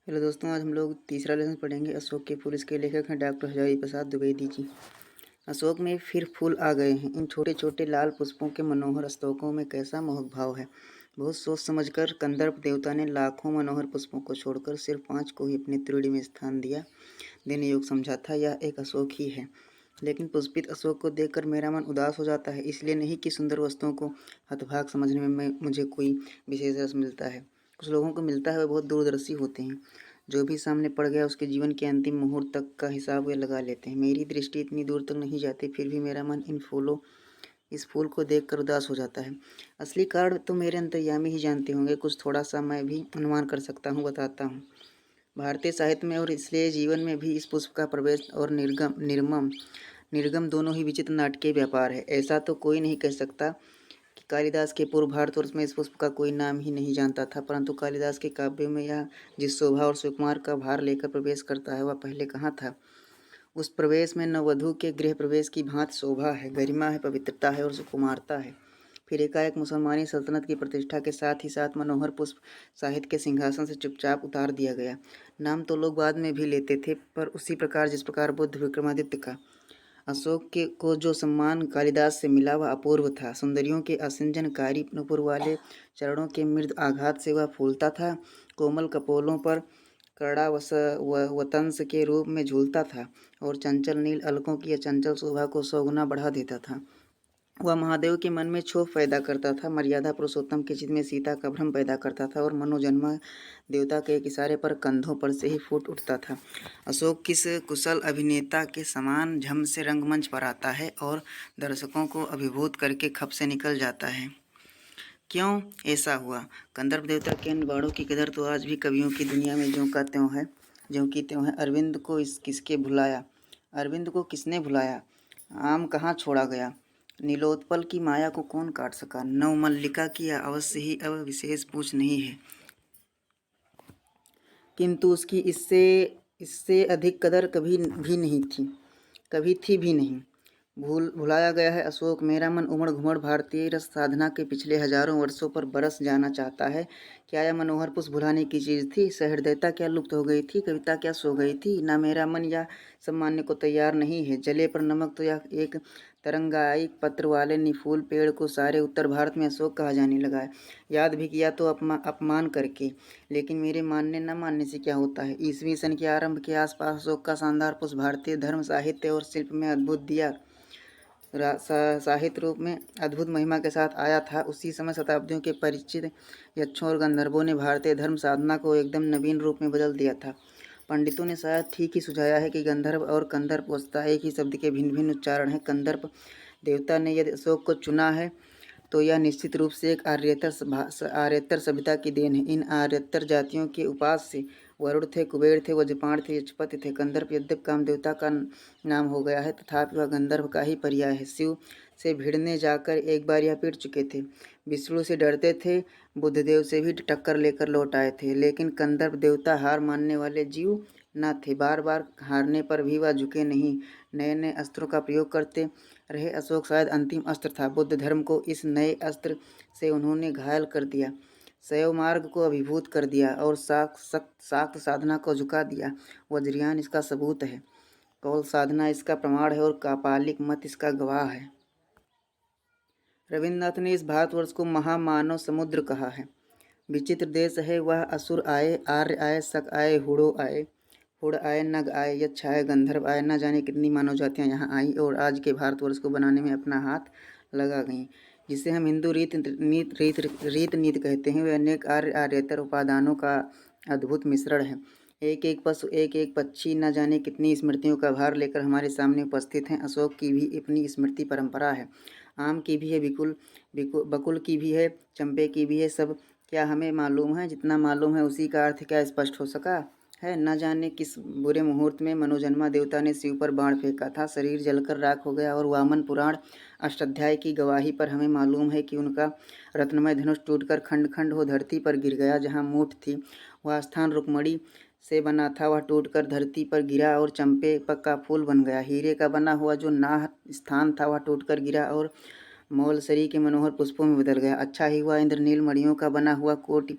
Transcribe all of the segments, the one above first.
Hello दोस्तों, आज हम लोग तीसरा लेसन पढ़ेंगे। अशोक के फूल। इसके लेखक हैं डॉक्टर हजारी प्रसाद द्विवेदी जी। अशोक में फिर फूल आ गए हैं। इन छोटे छोटे लाल पुष्पों के मनोहर स्तोकों में कैसा मोहक भाव है। बहुत सोच समझकर कंदर्प देवता ने लाखों मनोहर पुष्पों को छोड़कर सिर्फ 5 को ही अपनी त्रिड़ी में स्थान दिया देने योग्य समझा था। यह एक अशोक ही है। लेकिन पुष्पित अशोक को देखकर मेरा मन उदास हो जाता है। इसलिए नहीं कि सुंदर वस्तुओं को हतभाग समझने में मुझे कोई विशेष रस मिलता है। कुछ लोगों को मिलता है, वे बहुत दूरदर्शी होते हैं। जो भी सामने पड़ गया उसके जीवन के अंतिम मुहूर्त तक का हिसाब वे लगा लेते हैं। मेरी दृष्टि इतनी दूर तक नहीं जाती, फिर भी मेरा मन इस फूल को देखकर उदास हो जाता है। असली कारण तो मेरे अंतर्यामी ही जानते होंगे। कुछ थोड़ा सा मैं भी अनुमान कर सकता हूँ, बताता हूँ। भारतीय साहित्य में और इसलिए जीवन में भी इस पुष्प का प्रवेश और निर्गम दोनों ही विचित्र नाटकीय व्यापार है। ऐसा तो कोई नहीं कह सकता कि कालिदास के पूर्व भारतवर्ष में इस पुष्प का कोई नाम ही नहीं जानता था, परंतु कालिदास के काव्यों में यह जिस शोभा और सुकुमार का भार लेकर प्रवेश करता है, वह पहले कहाँ था। उस प्रवेश में नववधू के गृह प्रवेश की भांति शोभा है, गरिमा है, पवित्रता है और सुकुमारता है। फिर एकाएक मुसलमानी सल्तनत की प्रतिष्ठा के साथ ही साथ मनोहर पुष्प साहित्य के सिंहासन से चुपचाप उतार दिया गया। नाम तो लोग बाद में भी लेते थे, पर उसी प्रकार जिस प्रकार बुद्ध विक्रमादित्य का। अशोक के को जो सम्मान कालिदास से मिला वह अपूर्व था। सुंदरियों के असंजनकारी नुपुर वाले चरणों के मृद आघात से वह फूलता था। कोमल कपोलों पर कड़ा वतंस के रूप में झूलता था और चंचल नील अलकों की अचंचल शोभा को 100 गुना बढ़ा देता था। वह महादेव के मन में क्षोभ पैदा करता था, मर्यादा पुरुषोत्तम के चित्त में सीता का भ्रम पैदा करता था और मनोजन्मा देवता के एक इशारे पर कंधों पर से ही फूट उठता था। अशोक किस कुशल अभिनेता के समान झम से रंगमंच पर आता है और दर्शकों को अभिभूत करके खप से निकल जाता है। क्यों ऐसा हुआ? कंदर्प देवता के इन बाणों की कदर तो आज भी कवियों की दुनिया में ज्यों का त्यों है, ज्यों की त्यों है। अरविंद को किसके भुलाया? अरविंद को किसने भुलाया? आम कहाँ छोड़ा गया? नीलोत्पल की माया को कौन काट सका? नवमल्लिका की अवश्य ही अब विशेष पूछ नहीं है, किंतु उसकी इससे इससे अधिक कदर कभी भी नहीं थी, कभी थी भी नहीं। भुलाया गया है अशोक। मेरा मन उमड़ घुमड़ भारतीय रस साधना के पिछले हजारों वर्षों पर बरस जाना चाहता है। क्या यह मनोहर पुष्प भुलाने की चीज़ थी? सहृदयता क्या लुप्त हो गई थी? कविता क्या सो गई थी? ना मेरा मन या सब मानने को तैयार नहीं है। जले पर नमक तो यह एक तरंगाई पत्र वाले निफूल पेड़ को सारे उत्तर भारत में अशोक कहा जाने लगा है। याद भी किया तो अपमान करके। लेकिन मेरे मानने न मानने से क्या होता है। ईसवी सन के आरंभ के आसपास अशोक का शानदार पुष्प भारतीय धर्म, साहित्य और शिल्प में अद्भुत दिया साहित्य रूप में अद्भुत महिमा के साथ आया था। उसी समय शताब्दियों के परिचित यक्षों और गंधर्वों ने भारतीय धर्म साधना को एकदम नवीन रूप में बदल दिया था। पंडितों ने शायद ठीक ही सुझाया है कि गंधर्व और कंदर्प वस्तुतः एक ही शब्द के भिन्न भिन्न उच्चारण हैं। कंदर्प देवता ने यदि अशोक को चुना है तो यह निश्चित रूप से एक आर्यतर सभ्यता की देन है। इन आर्यतर जातियों के उपास्य वरुण थे, कुबेर थे, वज्रपाण थे, यक्षपति थे। कंदर्प यद्यप काम देवता का नाम हो गया है, तथापि वह गंधर्व का ही पर्याय है। शिव से भिड़ने जाकर एक बार यह पिट चुके थे। विष्णु से डरते थे, बुद्धदेव से भी टक्कर लेकर लौट आए थे। लेकिन कंदर्प देवता हार मानने वाले जीव न थे। बार बार हारने पर भी वह झुके नहीं, नए नए अस्त्रों का प्रयोग करते रहे। अशोक शायद अंतिम अस्त्र था। बुद्ध धर्म को इस नए अस्त्र से उन्होंने घायल कर दिया, शैव मार्ग को अभिभूत कर दिया और शाक्त साधना को झुका दिया। वज्रयान इसका सबूत है, कौल साधना इसका प्रमाण है और कापालिक मत इसका गवाह है। रविन्द्रनाथ ने इस भारतवर्ष को महामानव समुद्र कहा है। विचित्र देश है वह। असुर आए, आर्य आए, शक आए, हुड़ आए, नग आए, यक्ष आए, गंधर्व आए, न जाने कितनी मानव जातियाँ यहाँ आई और आज के भारतवर्ष को बनाने में अपना हाथ लगा गईं। जिसे हम हिंदू रीत नीति कहते हैं, वे अनेक आर्यतर उपादानों का अद्भुत मिश्रण है। एक एक पशु, एक एक पक्षी, न जाने कितनी स्मृतियों का भार लेकर हमारे सामने उपस्थित हैं। अशोक की भी अपनी स्मृति परंपरा है, आम की भी है, बकुल की भी है, चंपे की भी है। सब क्या हमें मालूम है? जितना मालूम है उसी का अर्थ क्या स्पष्ट हो सका है? न जाने किस बुरे मुहूर्त में मनोजन्मा देवता ने शिव पर बाण फेंका था, शरीर जलकर राख हो गया और वामन पुराण अष्टाध्याय की गवाही पर हमें मालूम है कि उनका रत्नमय धनुष टूटकर खंड खंड हो धरती पर गिर गया। जहाँ मूठ थी वह स्थान रुक्मणी से बना था, वह टूटकर धरती पर गिरा और चंपे का फूल बन गया। हीरे का बना हुआ जो नाह स्थान था वह टूटकर गिरा और मौलसरी के मनोहर पुष्पों में बदल गया। अच्छा ही हुआ इंद्रनील मणियों का बना हुआ कोट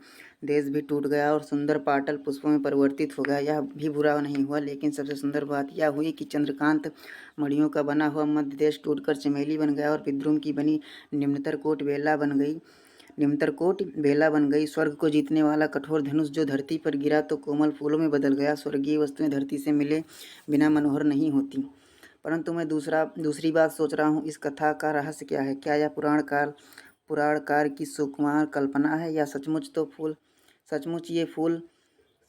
देश भी टूट गया और सुंदर पाटल पुष्पों में परिवर्तित हो गया। यह भी बुरा नहीं हुआ, लेकिन सबसे सुंदर बात यह हुई कि चंद्रकांत मणियों का बना हुआ मध्य देश टूटकर चमेली बन गया और विद्रुम की बनी निम्नतर कोट बेला बन गई। स्वर्ग को जीतने वाला कठोर धनुष जो धरती पर गिरा तो कोमल फूलों में बदल गया। स्वर्गीय वस्तुएं धरती से मिले बिना मनोहर नहीं होती। परंतु मैं दूसरी बात सोच रहा हूँ, इस कथा का रहस्य क्या है? क्या यह पुराणकार की सुकुमार कल्पना है या सचमुच ये फूल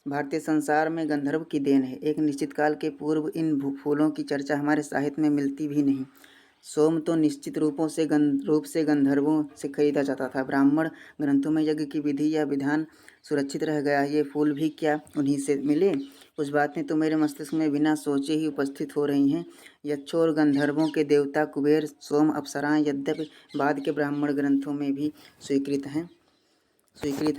भारतीय संसार में गंधर्व की देन है? एक निश्चित काल के पूर्व इन फूलों की चर्चा हमारे साहित्य में मिलती भी नहीं। सोम तो निश्चित रूप से गंधर्वों से खरीदा जाता था। ब्राह्मण ग्रंथों में यज्ञ की विधि या विधान सुरक्षित रह गया। ये फूल भी क्या उन्हीं से मिले? कुछ बातें तो मेरे मस्तिष्क में बिना सोचे ही उपस्थित हो रही हैं। यक्षों और गंधर्वों के देवता कुबेर, सोम, अप्सराएं यद्यपि बाद के ब्राह्मण ग्रंथों में भी स्वीकृत हैं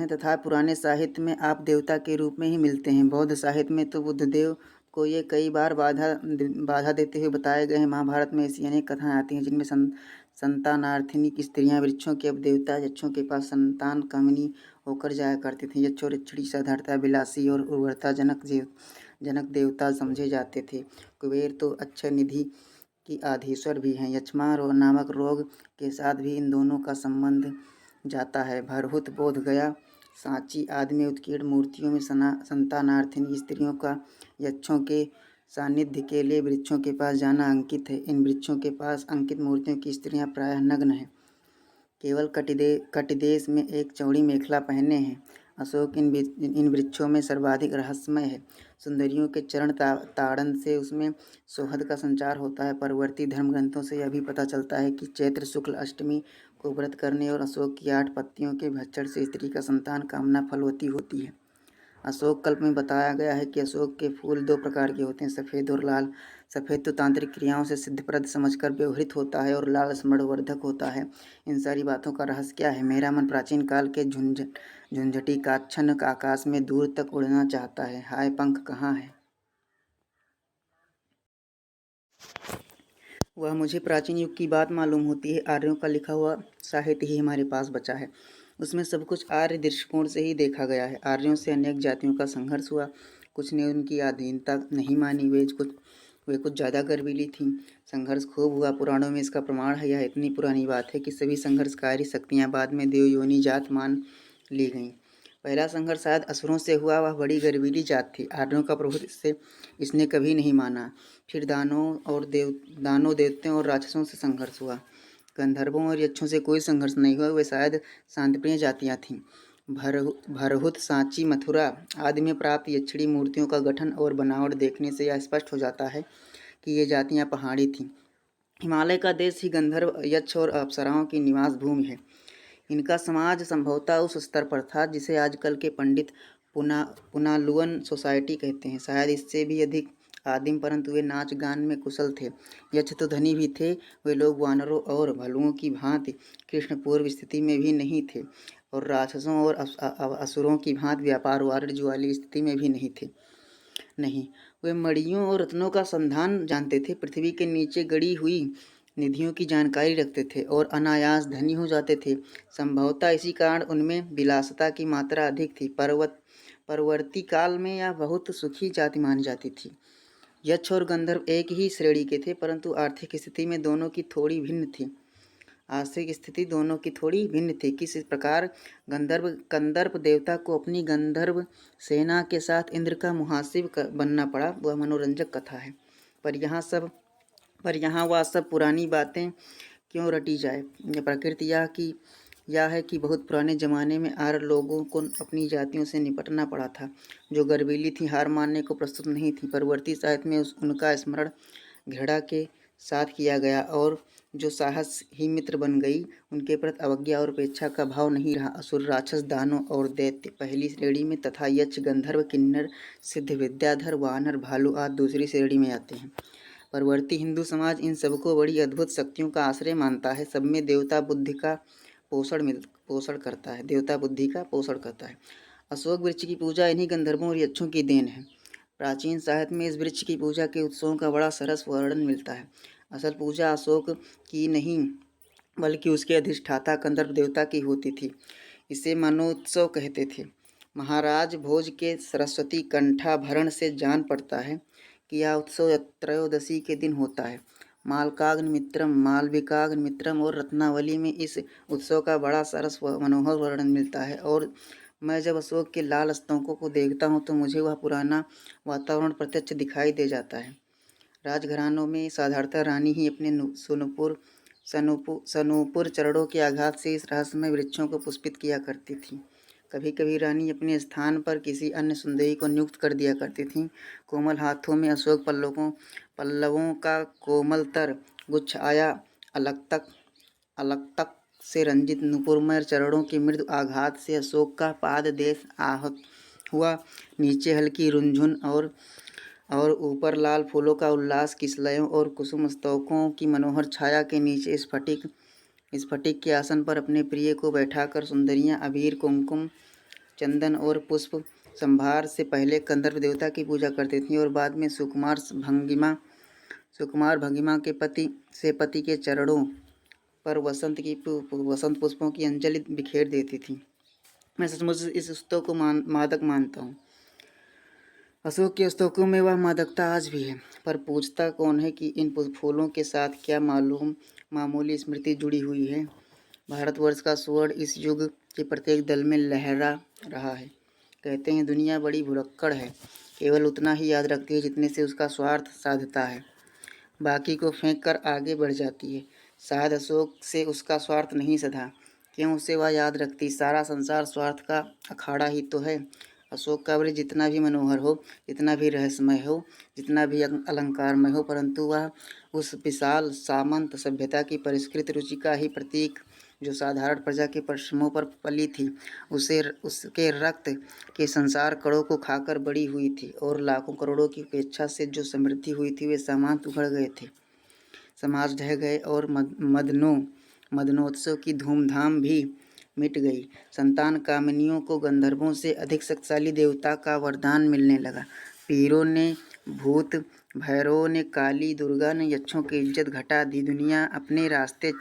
तथा पुराने साहित्य में आप देवता के रूप में ही मिलते हैं। बौद्ध साहित्य में तो बुद्धदेव को ये कई बार बाधा देते हुए बताए गए हैं। महाभारत में ऐसी अनेक कथाएं आती हैं जिनमें संतानार्थिनी की स्त्रियां वृक्षों के अब देवता यक्षों के पास संतान कामिनी होकर जाया करते थे। यक्ष और यक्षिणी साधारणतः विलासी और उर्वरता जनक देवता समझे जाते थे। कुबेर तो अक्षय निधि की आधीश्वर भी हैं। यक्ष्मा नामक रोग के साथ भी इन दोनों का संबंध जाता है। भरहुत, बोध गया, सांची आदि में उत्कीर्ण मूर्तियों में संतानार्थिनी स्त्रियों का यक्षों के सानिध्य के लिए वृक्षों के पास जाना अंकित है। इन वृक्षों के पास अंकित मूर्तियों की स्त्रियां प्रायः नग्न हैं, केवल कटिदेश में एक चौड़ी मेखला पहने हैं। अशोक इन वृक्षों में सर्वाधिक रहस्यमय है। सुंदरियों के चरण ताड़न से उसमें सौहद का संचार होता है। परवर्ती धर्म ग्रंथों से यह भी पता चलता है कि चैत्र शुक्ल अष्टमी को व्रत करने और अशोक की 8 पत्तियों के भक्षण से स्त्री का संतान कामना फलवती होती है। अशोक कल्प में बताया गया है कि अशोक के फूल 2 प्रकार के होते हैं, सफ़ेद और लाल। सफ़ेद तो तांत्रिक क्रियाओं से सिद्धप्रद समझकर व्यवहृत होता है और लाल स्मरणवर्धक होता है। इन सारी बातों का रहस्य क्या है? मेरा मन प्राचीन काल के झुंझटी काच्छन आकाश में दूर तक उड़ना चाहता है। हाय, पंख कहाँ है? वह मुझे प्राचीन युग की बात मालूम होती है। आर्यों का लिखा हुआ साहित्य ही हमारे पास बचा है। उसमें सब कुछ आर्य दृष्टिकोण से ही देखा गया है। आर्यों से अनेक जातियों का संघर्ष हुआ। कुछ ने उनकी अधीनता नहीं मानी, वे कुछ ज़्यादा गर्वीली थीं। संघर्ष खूब हुआ। पुराणों में इसका प्रमाण है। यह इतनी पुरानी बात है कि सभी संघर्षकारी शक्तियाँ बाद में देवयोनि जात मान ली गईं। पहला संघर्ष शायद असुरों से हुआ। वह बड़ी गर्वीली जात थी। आर्यों का प्रभुत्व से इसने कभी नहीं माना। फिर दानों देवताओं और राक्षसों से संघर्ष हुआ। गंधर्वों और यक्षों से कोई संघर्ष नहीं हुआ। वे शायद शांतिप्रिय जातियाँ थीं। भरहुत, सांची, मथुरा आदि में प्राप्त यक्षिणी मूर्तियों का गठन और बनावट देखने से यह स्पष्ट हो जाता है कि ये जातियाँ पहाड़ी थीं। हिमालय का देश ही गंधर्व, यक्ष और अप्सराओं की निवास भूमि है। इनका समाज संभवतः उस स्तर पर था जिसे आजकल के पंडित पुनालुअन सोसाइटी कहते हैं, शायद इससे भी अधिक आदिम। परंतु वे नाच गान में कुशल थे। यक्ष तो धनी भी थे। वे लोग वानरों और भलुओं की भांति कृष्ण पूर्व स्थिति में भी नहीं थे और राक्षसों और असुरों की भांति व्यापार वाणिज्य वाली स्थिति में भी नहीं। वे मणियों और रत्नों का संधान जानते थे, पृथ्वी के नीचे गड़ी हुई निधियों की जानकारी रखते थे और अनायास धनी हो जाते थे। संभवतः इसी कारण उनमें विलासिता की मात्रा अधिक थी। परवर्ती काल में यह बहुत सुखी जाति मानी जाती थी। यक्ष और गंधर्व एक ही श्रेणी के थे, परंतु आर्थिक स्थिति दोनों की थोड़ी भिन्न थी। किस प्रकार कंदर्प देवता को अपनी गंधर्व सेना के साथ इंद्र का मुहासिब बनना पड़ा, वह मनोरंजक कथा है। पर यहाँ वह सब पुरानी बातें क्यों रटी जाए? प्रकृति यह है कि बहुत पुराने ज़माने में आर्य लोगों को अपनी जातियों से निपटना पड़ा था, जो गर्वीली थी, हार मानने को प्रस्तुत नहीं थी। परवर्ती साहित्य में उनका स्मरण घृणा के साथ किया गया और जो साहस ही मित्र बन गई, उनके प्रति अवज्ञा और उपेक्षा का भाव नहीं रहा। असुर, राक्षस, दानव और दैत्य पहली श्रेणी में तथा यक्ष, गंधर्व, किन्नर, सिद्ध, विद्याधर, वानर, भालू आदि दूसरी श्रेणी में आते हैं। परवर्ती हिंदू समाज इन सबको बड़ी अद्भुत शक्तियों का आश्रय मानता है। सब में देवता बुद्धि का पोषण करता है। अशोक वृक्ष की पूजा इन्हीं गंधर्वों और यक्षों की देन है। प्राचीन साहित्य में इस वृक्ष की पूजा के उत्सवों का बड़ा सरस वर्णन मिलता है। असल पूजा अशोक की नहीं, बल्कि उसके अधिष्ठाता कंदर्प देवता की होती थी। इसे मनोत्सव कहते थे। महाराज भोज के सरस्वती कंठाभरण से जान पड़ता है कि यह उत्सव त्रयोदशी के दिन होता है। मालकाग्नि मित्रम, मालविकाग्नि मित्रम और रत्नावली में इस उत्सव का बड़ा सरस मनोहर वर्णन मिलता है। और मैं जब अशोक के लाल स्तंभों को देखता हूँ तो मुझे वह पुराना वातावरण प्रत्यक्ष दिखाई दे जाता है। राजघरानों में साधारणतः रानी ही अपने सनूपुर चरणों के आघात से इस रहस्यमय वृक्षों को पुष्पित किया करती थी। कभी कभी रानी अपने स्थान पर किसी अन्य सुंदरी को नियुक्त कर दिया करती थीं। कोमल हाथों में अशोक पल्लवों का कोमलतर गुच्छ आया, अलग तक से रंजित नुपुरमय चरणों के मृदु आघात से अशोक का पाद देश आहत हुआ। नीचे हल्की रुंझुन और ऊपर लाल फूलों का उल्लास, किसलयों और कुसुम स्तवकों की मनोहर छाया के नीचे स्फटिक के आसन पर अपने प्रिय को बैठाकर सुंदरियां अबीर, कुमकुम, चंदन और पुष्प संभार से पहले गंधर्व देवता की पूजा करती थीं और बाद में सुकुमार भंगिमा के पति के चरणों पर वसंत पुष्पों की अंजलि बिखेर देती थीं। मैं सचमुच इस उत्सव को मादक मानता हूँ। अशोक के स्तूपों में वह मादकता आज भी है, पर पूछता कौन है कि इन फूलों के साथ क्या मामूली स्मृति जुड़ी हुई है। भारतवर्ष का स्वर्ण इस युग के प्रत्येक दल में लहरा रहा है। कहते हैं दुनिया बड़ी भुलक्कड़ है, केवल उतना ही याद रखती है जितने से उसका स्वार्थ साधता है, बाकी को फेंक कर आगे बढ़ जाती है। शायद अशोक से उसका स्वार्थ नहीं सधा, क्यों उसे वह याद रखती। सारा संसार स्वार्थ का अखाड़ा ही तो है। अशोक का वृक्ष जितना भी मनोहर हो, जितना भी रहस्यमय हो, जितना भी अलंकारमय हो, परंतु वह उस विशाल सामंत सभ्यता की परिष्कृत रुचि का ही प्रतीक जो साधारण प्रजा के परिश्रमों पर पली थी। उसके रक्त के संसार कड़ों को खाकर बड़ी हुई थी और लाखों करोड़ों की उपेक्षा से जो समृद्धि हुई थी वे सामान उखड़ गए थे, समाज ढह गए और मदनोत्सव की धूमधाम भी मिट गई। संतान कामिनियों को गंधर्वों से अधिक शक्तिशाली देवता का वरदान मिलने लगा। पीरों ने, भूत भैरवों ने, काली दुर्गा ने यक्षों की इज्जत घटा दी। दुनिया अपने रास्ते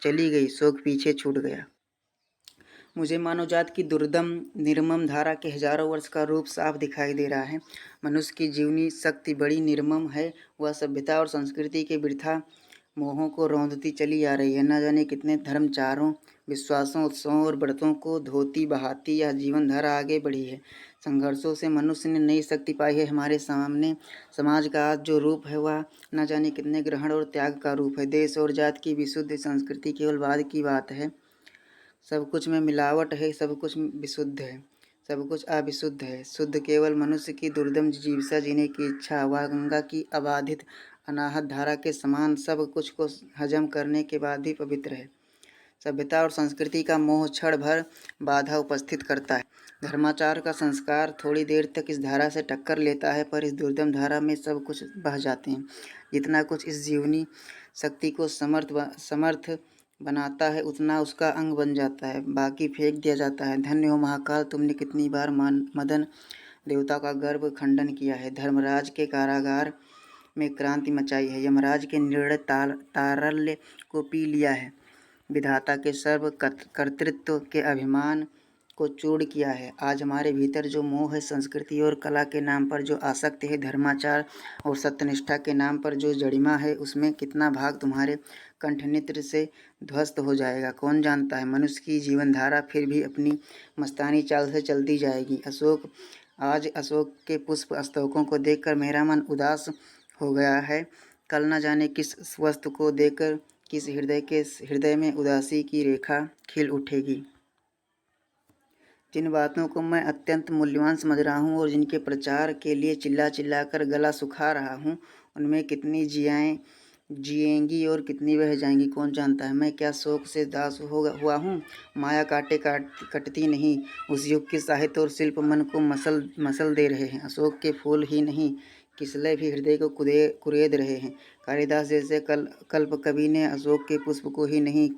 चली गई, शोक पीछे छूट गया। मुझे मानव जात की दुर्दम निर्मम धारा के हजारों वर्ष का रूप साफ दिखाई दे रहा है। मनुष्य की जीवनी शक्ति बड़ी निर्मम है। वह सभ्यता और संस्कृति के वृथा मोहों को रौंदती चली आ रही है। न जाने कितने धर्मचारों, विश्वासों, उत्सवों और व्रतों को धोती बहाती यह जीवन धारा आगे बढ़ी है। संघर्षों से मनुष्य ने नई शक्ति पाई है। हमारे सामने समाज का आज जो रूप है वह न जाने कितने ग्रहण और त्याग का रूप है। देश और जात की विशुद्ध संस्कृति केवल बाद की बात है। सब कुछ में मिलावट है, सब कुछ विशुद्ध है, सब कुछ अविशुद्ध है। शुद्ध केवल मनुष्य की दुर्दम जीविका जीने की इच्छा। वह गंगा की अबाधित अनाहत धारा के समान सब कुछ को हजम करने के बाद भी पवित्र है। सभ्यता और संस्कृति का मोह क्षण भर बाधा उपस्थित करता है। धर्माचार का संस्कार थोड़ी देर तक इस धारा से टक्कर लेता है, पर इस दुर्दम धारा में सब कुछ बह जाते हैं। जितना कुछ इस जीवनी शक्ति को समर्थ बनाता है उतना उसका अंग बन जाता है, बाकी फेंक दिया जाता है। धन्य हो महाकाल, तुमने कितनी बार मदन देवता का गर्भ खंडन किया है, धर्मराज के कारागार में क्रांति मचाई है, यमराज के निर्णय तारल्य को पी लिया है, विधाता के सर्व कर्तृत्व के अभिमान को चूर्ण किया है। आज हमारे भीतर जो मोह है, संस्कृति और कला के नाम पर जो आसक्ति है, धर्माचार और सत्यनिष्ठा के नाम पर जो जड़िमा है, उसमें कितना भाग तुम्हारे कंठनित्र से ध्वस्त हो जाएगा कौन जानता है। मनुष्य की जीवन धारा फिर भी अपनी मस्तानी चाल से चलती जाएगी। आज अशोक के पुष्प स्तवकों को देखकर मेरा मन उदास हो गया है। कल न जाने किस वस्तु को देखकर किस हृदय में उदासी की रेखा खिल उठेगी। जिन बातों को मैं अत्यंत मूल्यवान समझ रहा हूँ और जिनके प्रचार के लिए चिल्ला कर गला सुखा रहा हूँ, उनमें कितनी जिएंगी और कितनी बह जाएंगी कौन जानता है। मैं क्या शोक से दास हुआ हूँ। माया कटती नहीं। उस युग के साहित्य और शिल्प मन को मसल दे रहे हैं। अशोक के फूल ही नहीं, किसलय भी हृदय को कुरेद रहे हैं। कालिदास जैसे कल्प कवि ने अशोक के पुष्प को ही नहीं,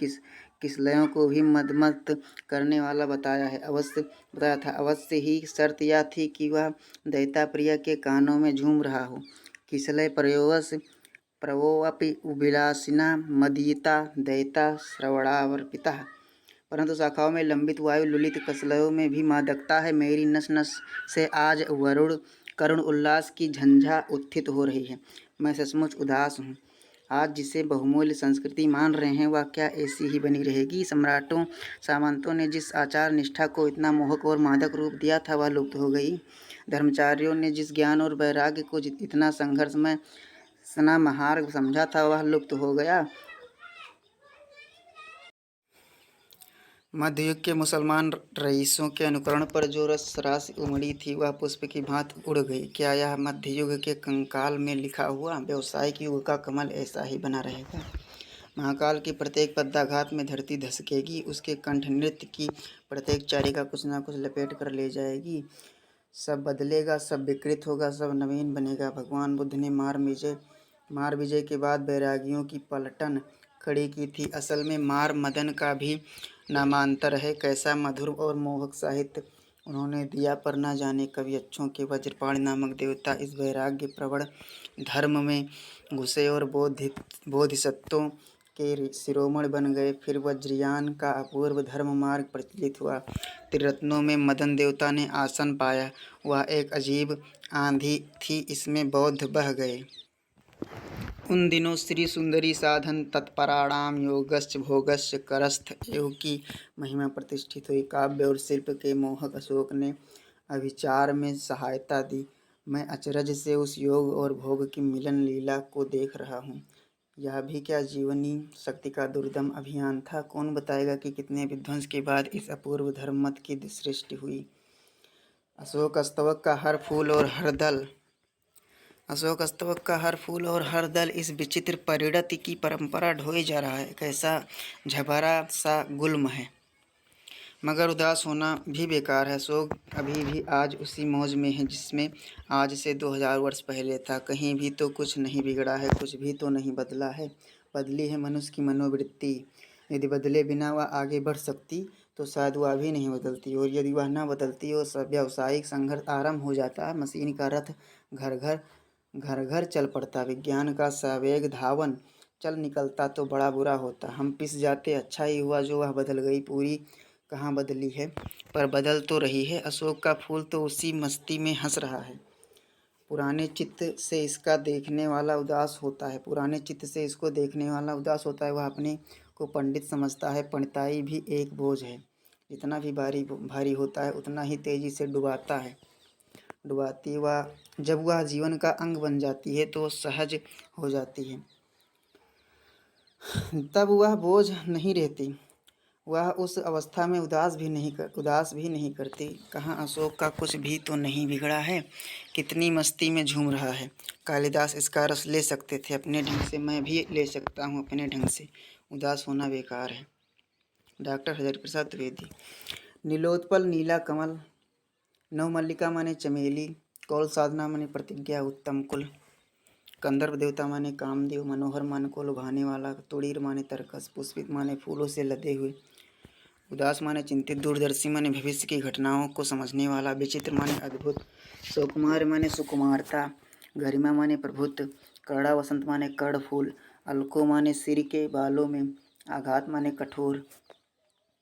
किसलयों को भी मदमस्त करने वाला बताया था। अवश्य ही शर्त यह थी कि वह दैता प्रिया के कानों में झूम रहा हो। किसलय प्रवोऽपि विलासिना मदीयता दैता श्रवणावर्पितः। परंतु शाखाओं में लंबित वायु लुलित कलशों में भी मादकता है। मेरी नस नस से आज वरुण करुण उल्लास की झंझा उत्थित हो रही है। मैं सचमुच उदास हूँ। आज जिसे बहुमूल्य संस्कृति मान रहे हैं वह क्या ऐसी ही बनी रहेगी? सम्राटों सामंतों ने जिस आचार निष्ठा को इतना मोहक और मादक रूप दिया था वह लुप्त हो गई। धर्मचार्यों ने जिस ज्ञान और वैराग्य को इतना संघर्षमय सना महार्ग समझा था वह लुप्त हो गया। मध्ययुग के मुसलमान रईसों के अनुकरण पर जो रस राशि उमड़ी थी वह पुष्प की भांति उड़ गई। क्या यह मध्ययुग के कंकाल में लिखा हुआ व्यावसायिक युग का कमल ऐसा ही बना रहेगा? महाकाल की प्रत्येक पद्माघात में धरती धसकेगी, उसके कंठ नृत्य की प्रत्येक चारिका कुछ ना कुछ लपेट कर ले जाएगी। सब बदलेगा, सब विकृत होगा, सब नवीन बनेगा। भगवान बुद्ध ने मार विजय के बाद बैरागियों की पलटन खड़ी की थी। असल में मार मदन का भी नामांतर है। कैसा मधुर और मोहक साहित्य उन्होंने दिया, पर न जाने कवि अच्छों के वज्रपाणि नामक देवता इस वैराग्य प्रवण धर्म में घुसे और बोधिसत्वों के शिरोमणि बन गए। फिर वज्रयान का अपूर्व धर्म मार्ग प्रचलित हुआ। त्रिरत्नों में मदन देवता ने आसन पाया। वह एक अजीब आंधी थी, इसमें बौद्ध बह गए। उन दिनों श्री सुंदरी साधन तत्पराणाम योगश्च भोगश्च करस्थ योग की महिमा प्रतिष्ठित हुई। काव्य और शिल्प के मोहक अशोक ने अभिचार में सहायता दी। मैं अचरज से उस योग और भोग की मिलन लीला को देख रहा हूँ। यह भी क्या जीवनी शक्ति का दुर्दम अभियान था? कौन बताएगा कि कितने विध्वंस के बाद इस अपूर्व धर्ममत की सृष्टि हुई? अशोक स्तवक का हर फूल और हर दल इस विचित्र परिणति की परंपरा ढोए जा रहा है। कैसा झबरा सा गुल्म है, मगर उदास होना भी बेकार है। अशोक अभी भी आज उसी मौज में है जिसमें आज से 2000 वर्ष पहले था। कहीं भी तो कुछ नहीं बिगड़ा है, कुछ भी तो नहीं बदला है। बदली है मनुष्य की मनोवृत्ति। यदि बदले बिना वह आगे बढ़ सकती तो शायद वह भी नहीं बदलती, और यदि वह न बदलती और सब व्यावसायिक संघर्ष आरंभ हो जाता, मशीन का रथ घर घर चल पड़ता, विज्ञान का सवेग धावन चल निकलता तो बड़ा बुरा होता। हम पिस जाते। अच्छा ही हुआ जो वह बदल गई। पूरी कहाँ बदली है, पर बदल तो रही है। अशोक का फूल तो उसी मस्ती में हंस रहा है। पुराने चित्त से इसको देखने वाला उदास होता है। वह अपने को पंडित समझता है। पंडिताई भी एक बोझ है, जितना भी भारी होता है उतना ही तेजी से डुबाती वह। जब वह जीवन का अंग बन जाती है तो सहज हो जाती है, तब वह बोझ नहीं रहती। वह उस अवस्था में उदास भी नहीं करती। कहाँ अशोक का कुछ भी तो नहीं बिगड़ा है, कितनी मस्ती में झूम रहा है। कालिदास इसका रस ले सकते थे अपने ढंग से, मैं भी ले सकता हूँ अपने ढंग से। उदास होना बेकार है। डॉक्टर हरिप्रसाद द्विवेदी। नीलोत्पल नीला कमल, नवमल्लिका माने चमेली, कौल साधना माने प्रतिज्ञा उत्तम कुल, कंदर्प देवता माने कामदेव, मनोहर माने को लुभाने वाला, तुड़ीर माने तरकस, पुष्पित माने फूलों से लदे हुए, उदास माने चिंतित, दूरदर्शी माने भविष्य की घटनाओं को समझने वाला, विचित्र माने अद्भुत, सुकुमार माने सुकुमारता, गरिमा माने प्रभुत्व, करड़ा वसंत माने कर्ण फूल, अलको माने सिर के बालों में, आघात माने कठोर,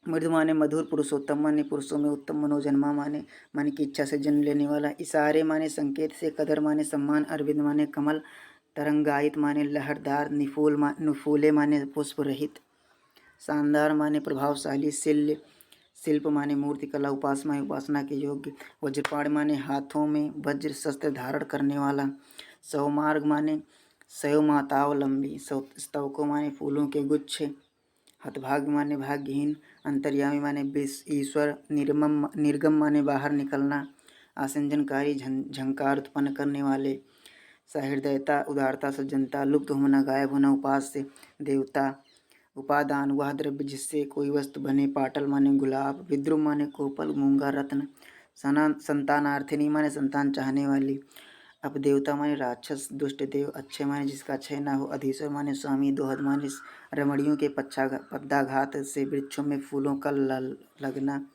मृदु माने मधुर, पुरुषोत्तम माने पुरुषों में उत्तम, मनोजन्मा माने मन की इच्छा से जन्म लेने वाला, इशारे माने संकेत से, कदर माने सम्मान, अरविंद माने कमल, तरंगायित माने लहरदार, निफूले माने पुष्प रहित, शानदार माने प्रभावशाली, शिल्प माने मूर्ति कला, उपासना के योग्य, वज्रपाण माने हाथों में वज्र शस्त्र धारण करने वाला, सौमार्ग माने सौ मातावलंबी, स्तवकों माने फूलों के गुच्छे, हतभाग्य माने भाग्यहीन, अंतर्यामी माने ईश्वर, निर्गम माने बाहर निकलना, आसंजनकारी झंकार उत्पन्न करने वाले, सहृदयता उदारता सज्जनता, लुप्त होना गायब होना, उपास्य देवता, उपादान वह द्रव्य जिससे कोई वस्तु बने, पाटल माने गुलाब, विद्रुम माने कोपल मूंगा रत्न, संतानार्थिनी माने संतान चाहने वाली, अपदेवता माने राक्षस दुष्ट देव, अच्छे माने जिसका क्षय ना हो, अधीश्वर माने स्वामी, दोहद माने रमणियों के पद्माघात से वृक्षों में फूलों का लगना,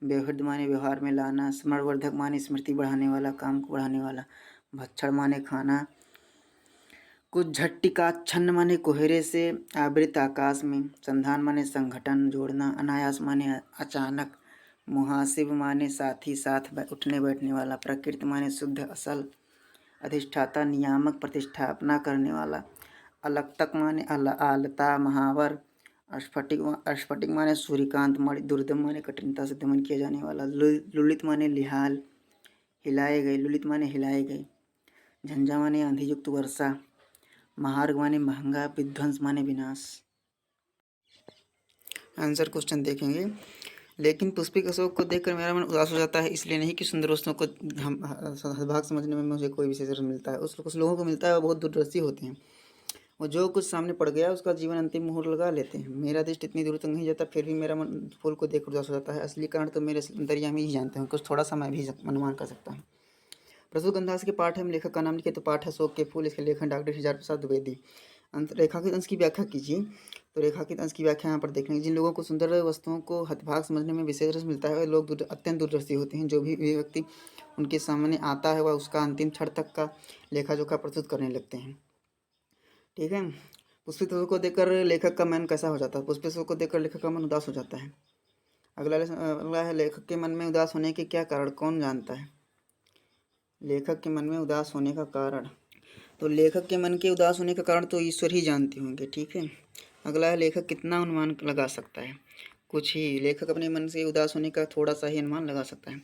व्यवहृद माने व्यवहार में लाना, स्मरणवर्धक माने स्मृति बढ़ाने वाला, काम को बढ़ाने वाला, भक्षण माने खाना, कुछ झट्टिका छन्न माने कोहरे से आवृत आकाश में, संधान माने संगठन जोड़ना, अनायास माने अचानक, मुहासिब माने साथी साथ उठने बैठने वाला, प्रकृति माने शुद्ध असल, अधिष्ठाता नियामक प्रतिष्ठापना करने वाला, अलक्तक माने आलता महावर, स्फटिक माने सूर्यकांत, मणि दुर्दम माने कठिनता से दमन किया जाने वाला, लुलित माने लिहाल हिलाए गए, लुलित माने हिलाए गए, झंझा माने आंधी युक्त वर्षा, महार्ग माने महंगा, विध्वंस माने विनाश। आंसर क्वेश्चन देखेंगे। लेकिन पुष्पिक अशोक को देखकर मेरा मन उदास हो जाता है, इसलिए नहीं कि सुंदर वस्तुओं को हम भाग समझने में मुझे कोई विशेष रस मिलता है। कुछ लोगों को मिलता है वो बहुत दूरदर्शी होते हैं, वो जो कुछ सामने पड़ गया उसका जीवन अंतिम मुहूर्त लगा लेते हैं। मेरा दृष्टि इतनी दूर तक नहीं जाता, फिर भी मेरा मन फूल को देख उदास हो जाता है। असली कारण तो मेरे अंतर्यामी ही जानते हैं, कुछ थोड़ा सा मैं भी अनुमान कर सकता हूँ। प्रस्तुत गंधास के पाठ है, हम लेखक का नाम लिखे तो पाठ है अशोक के फूल, इसके लेखन डॉक्टर हजारी प्रसाद द्विवेदी। रेखांकित अंश की व्याख्या कीजिए। तो रेखांकित अंश की व्याख्या यहाँ पर देखेंगे। जिन लोगों को सुंदर वस्तुओं को हतभाग समझने में विशेष रस मिलता है वे लोग अत्यंत दूरदर्शी होते हैं। जो भी व्यक्ति उनके सामने आता है वह उसका अंतिम क्षण तक का लेखा जोखा प्रस्तुत करने लगते हैं। ठीक है। पुष्पित को देखकर लेखक का मन कैसा हो जाता है? पुष्पित को देखकर लेखक का मन उदास हो जाता है। अगला है लेखक के मन में उदास होने के क्या कारण, कौन जानता है? लेखक के मन में उदास होने का कारण, तो लेखक के मन के उदास होने का कारण तो ईश्वर ही जानते होंगे। ठीक है। अगला है लेखक कितना अनुमान लगा सकता है? कुछ ही। लेखक अपने मन से उदास होने का थोड़ा सा ही अनुमान लगा सकता है।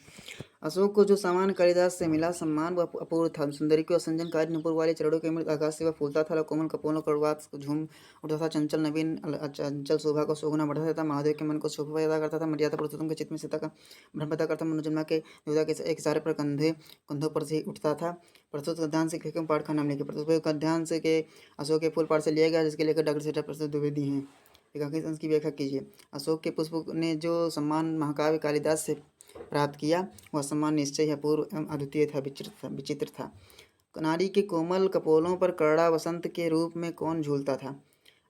अशोक को जो सामान कालिदास से मिला सम्मान वह अपूर्व था। सुंदरी को असंजनकारी नुपुर वाले चरणों के मृत आकाश से वह फूलता था। कोमल कपोलों कड़वात झूम उठता था। चंचल नवीन चंचल शोभा को शोभना बढ़ाता था। महादेव के मन को शोभा पैदा करता था। मर्यादा पुरुषोत्तम के चित्त में सीता का भ्रम पैदा करता। मनोजन्मा के देवता के एक इशारे पर कंधों पर से उठता था। प्रस्तुत गद्यांश से पाठ का नाम लिखे। प्रस्तुत गद्यांश के अशोक के फूल पाठ से लिया गया, जिसके लेकर डॉक्टर सीता प्रस्तुत द्विवेदी हैं। रेखांकित अंश की व्याख्या कीजिए। अशोक के पुष्प ने जो सम्मान महाकाव्य कालिदास से प्राप्त किया वह सम्मान निश्चय ही अपूर्व एवं अद्वितीय था, विचित्र था। नारी के कोमल कपोलों पर करड़ा वसंत के रूप में कौन झूलता था?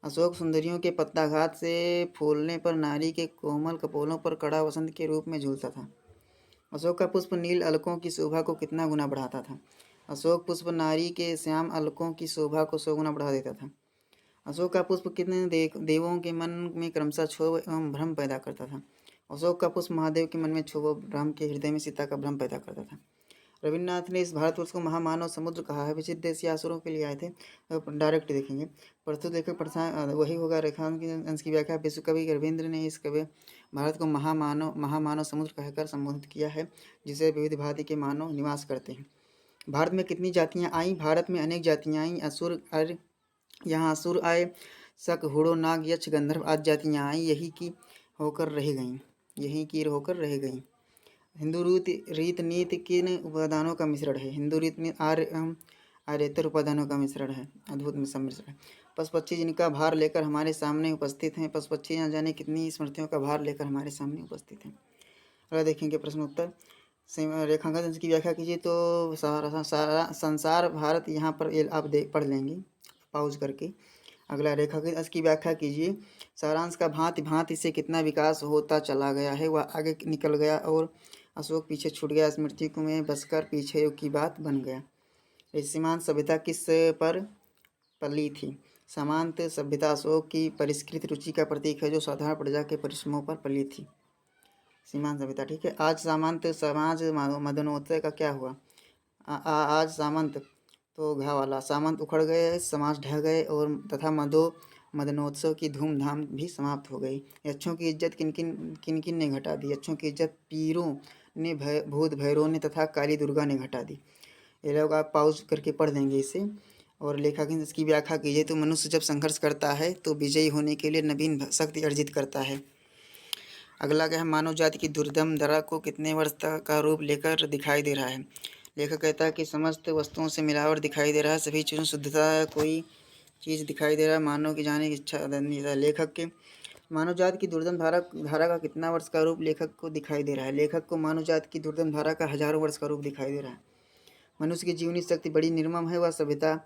अशोक सुंदरियों के पत्ताघात से फूलने पर नारी के कोमल कपोलों पर कड़ा वसंत के रूप में झूलता था। अशोक का पुष्प नील अलकों की शोभा को कितना गुना बढ़ाता था? अशोक पुष्प नारी के श्याम अलकों की शोभा को 100 गुना बढ़ा देता था। अशोक का पुष्प कितने देवों के मन में क्रमशः क्षोभ एवं भ्रम पैदा करता था। अशोक का पुष्प महादेव के मन में क्षोभ, राम के हृदय में सीता का भ्रम पैदा करता था। रविन्द्रनाथ ने इस भारतवर्ष को महामानव समुद्र कहा है। विचित्र देश या असुरों के लिए आए थे। डायरेक्ट देखेंगे। प्रस्तुत लेखक वही होगा। रेखांकित अंश की व्याख्या। विश्व कवि रविंद्र ने इस कवि भारत को महामानव समुद्र कहकर संबोधित किया है, जिसे विविध भांति के मानव निवास करते हैं। भारत में कितनी जातियाँ आई? भारत में अनेक जातियाँ आई। असुर अर्य यहाँ असुर आए, शक हुड़ो नाग यक्ष गंधर्व आदि जातियाँ आई, यही की होकर रह गईं। हिंदू रीत नीति किन उपादानों का मिश्रण है? हिंदू रीत नीति आर्यतर उपादानों का मिश्रण है। अद्भुत सम्मिश्रण है। पशु पक्षी जिनका भार लेकर हमारे सामने उपस्थित हैं। पशु पक्षी न जाने कितनी स्मृतियों का भार लेकर हमारे सामने उपस्थित हैं। अगर देखेंगे प्रश्न उत्तर। रेखांकन की व्याख्या कीजिए। तो सारा संसार भारत यहाँ पर आप पढ़ लेंगे पाउज करके। अगला रेखांकित अंश की व्याख्या कीजिए। सारांश का भांति भांति से कितना विकास होता चला गया है, वह आगे निकल गया और अशोक पीछे छूट गया। स्मृति में बसकर पीछे की बात बन गया। सीमांत सभ्यता किस पर पली थी? सामंत सभ्यता अशोक की परिष्कृत रुचि का प्रतीक है, जो साधारण प्रजा के परिश्रमों पर पली थी। सीमांत सभ्यता। ठीक है। आज सामंत समाज मदनोत्सव का क्या हुआ? आज सामंत तो घा वाला सामंत उखड़ गए, समाज ढह गए और तथा मदनोत्सव की धूमधाम भी समाप्त हो गई। यक्षों की इज्जत किन किन ने घटा दी? यक्षों की इज्जत पीरों ने, भूत भैरवों ने तथा काली दुर्गा ने घटा दी। ये लोग आप पाउज करके पढ़ लेंगे इसे। और लेखांकित इसकी व्याख्या कीजिए। तो मनुष्य जब संघर्ष करता है तो विजयी होने के लिए नवीन शक्ति अर्जित करता है। अगला क्या है? मानव जाति की दुर्दम दशा को कितने वर्ष का रूप लेकर दिखाई दे रहा है? लेखक कहता है कि समस्त वस्तुओं से मिलावट दिखाई दे रहा है, सभी चीज़ों शुद्धता कोई चीज़ दिखाई दे रहा है, मानव की जाने की इच्छा। लेखक के मानव जाति की दुर्दम धारा का कितना वर्ष का रूप लेखक को दिखाई दे रहा है? लेखक को मानव जाति की दुर्दम धारा का हजारों वर्ष का रूप दिखाई दे रहा है। मनुष्य की जीवनी शक्ति बड़ी निर्मम है, वह सभ्यता।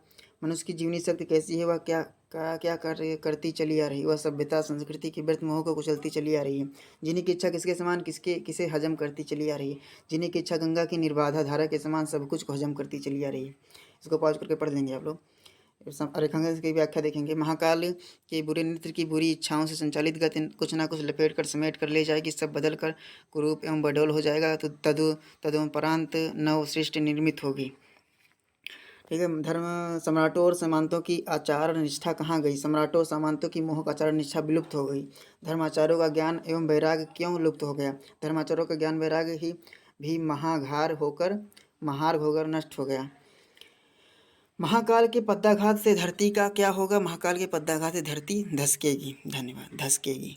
मनुष्य की जीवनी शक्ति कैसी है? वह क्या करती चली आ रही? वह सभ्यता संस्कृति की व्यर्थ मोह को कुचलती चली आ रही है। जिन्हीं की इच्छा किसके समान किसे हजम करती चली आ रही है। जिन्हीं की इच्छा गंगा की निर्बाधा धारा के समान सब कुछ को हजम करती चली आ रही है। इसको पॉज करके पढ़ लेंगे आप लोग। रेखांकन की व्याख्या देखेंगे। महाकाल के बुरे नृत्य की बुरी इच्छाओं से संचालित गति कुछ ना कुछ लपेट कर समेट कर ले जाएगी, सब बदल कर कुरूप एवं बडोल हो जाएगा। तो तदुपरांत नव सृष्टि निर्मित होगी। ठीक है। धर्म सम्राटों और सामंतों की आचार निष्ठा कहाँ गई? सम्राटों और सामंतों की मोहक आचार निष्ठा विलुप्त हो गई। धर्माचार्यों का ज्ञान एवं वैराग्य क्यों लुप्त हो गया? धर्माचार्यों का ज्ञान वैराग्य ही भी महाघार होकर नष्ट हो गया। महाकाल के पद्माघात से धरती का क्या होगा? महाकाल के पद्माघात से धरती धसकेगी। धन्यवाद। धसकेगी।